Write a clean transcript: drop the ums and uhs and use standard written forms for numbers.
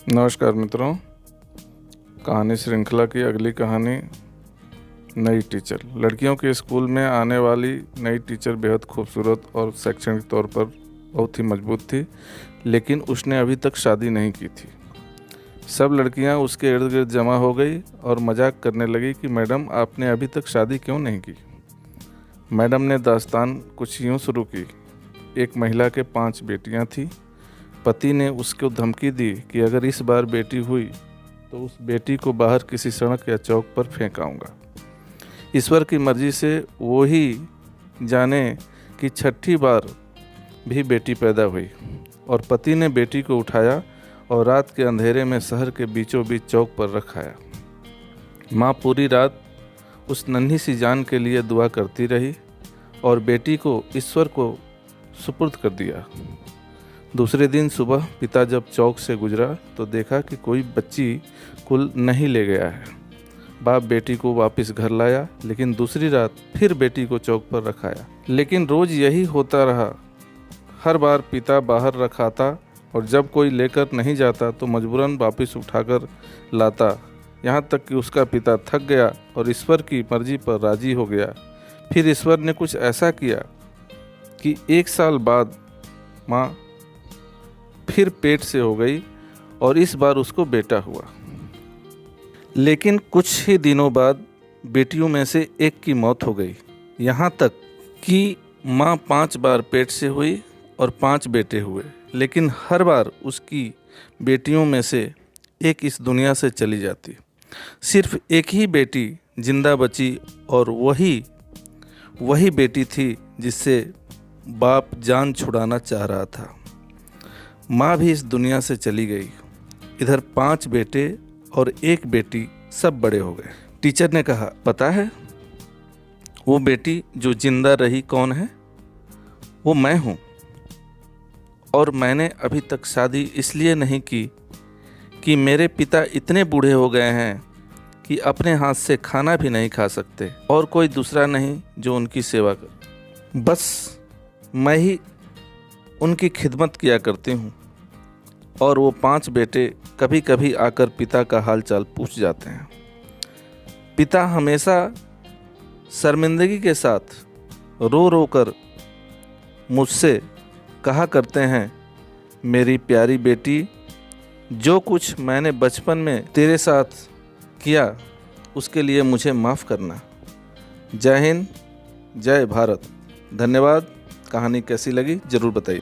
नमस्कार मित्रों, कहानी श्रृंखला की अगली कहानी नई टीचर। लड़कियों के स्कूल में आने वाली नई टीचर बेहद खूबसूरत और शैक्षणिक तौर पर बहुत ही मजबूत थी, लेकिन उसने अभी तक शादी नहीं की थी। सब लड़कियां उसके इर्द गिर्द जमा हो गई और मजाक करने लगी कि मैडम, आपने अभी तक शादी क्यों नहीं की। मैडम ने दास्तान कुछ यूँ शुरू की। एक महिला के 5 बेटियां थीं। पति ने उसको धमकी दी कि अगर इस बार बेटी हुई तो उस बेटी को बाहर किसी सड़क या चौक पर फेंकाऊंगा। ईश्वर की मर्जी से वो ही जाने कि 6ठी बार भी बेटी पैदा हुई और पति ने बेटी को उठाया और रात के अंधेरे में शहर के बीचों बीच चौक पर रखाया। माँ पूरी रात उस नन्ही सी जान के लिए दुआ करती रही और बेटी को ईश्वर को सुपुर्द कर दिया। दूसरे दिन सुबह पिता जब चौक से गुजरा तो देखा कि कोई बच्ची कुल नहीं ले गया है। बाप बेटी को वापस घर लाया, लेकिन दूसरी रात फिर बेटी को चौक पर रखाया। लेकिन रोज़ यही होता रहा। हर बार पिता बाहर रखाता और जब कोई लेकर नहीं जाता तो मजबूरन वापस उठाकर लाता, यहाँ तक कि उसका पिता थक गया और ईश्वर की मर्जी पर राजी हो गया। फिर ईश्वर ने कुछ ऐसा किया कि 1 साल बाद माँ फिर पेट से हो गई और इस बार उसको बेटा हुआ। लेकिन कुछ ही दिनों बाद बेटियों में से एक की मौत हो गई। यहाँ तक कि माँ 5 बार पेट से हुई और 5 बेटे हुए, लेकिन हर बार उसकी बेटियों में से एक इस दुनिया से चली जाती। सिर्फ एक ही बेटी जिंदा बची और वही बेटी थी जिससे बाप जान छुड़ाना चाह रहा था। माँ भी इस दुनिया से चली गई। इधर 5 बेटे और 1 बेटी सब बड़े हो गए। टीचर ने कहा, पता है वो बेटी जो जिंदा रही कौन है? वो मैं हूँ। और मैंने अभी तक शादी इसलिए नहीं की कि मेरे पिता इतने बूढ़े हो गए हैं कि अपने हाथ से खाना भी नहीं खा सकते और कोई दूसरा नहीं जो उनकी सेवा करे। बस मैं ही उनकी खिदमत किया करती हूँ। और वो 5 बेटे कभी कभी आकर पिता का हालचाल पूछ जाते हैं। पिता हमेशा शर्मिंदगी के साथ रो रो कर मुझसे कहा करते हैं, मेरी प्यारी बेटी, जो कुछ मैंने बचपन में तेरे साथ किया उसके लिए मुझे माफ़ करना। जय हिंद, जय भारत। धन्यवाद। कहानी कैसी लगी ज़रूर बताइए।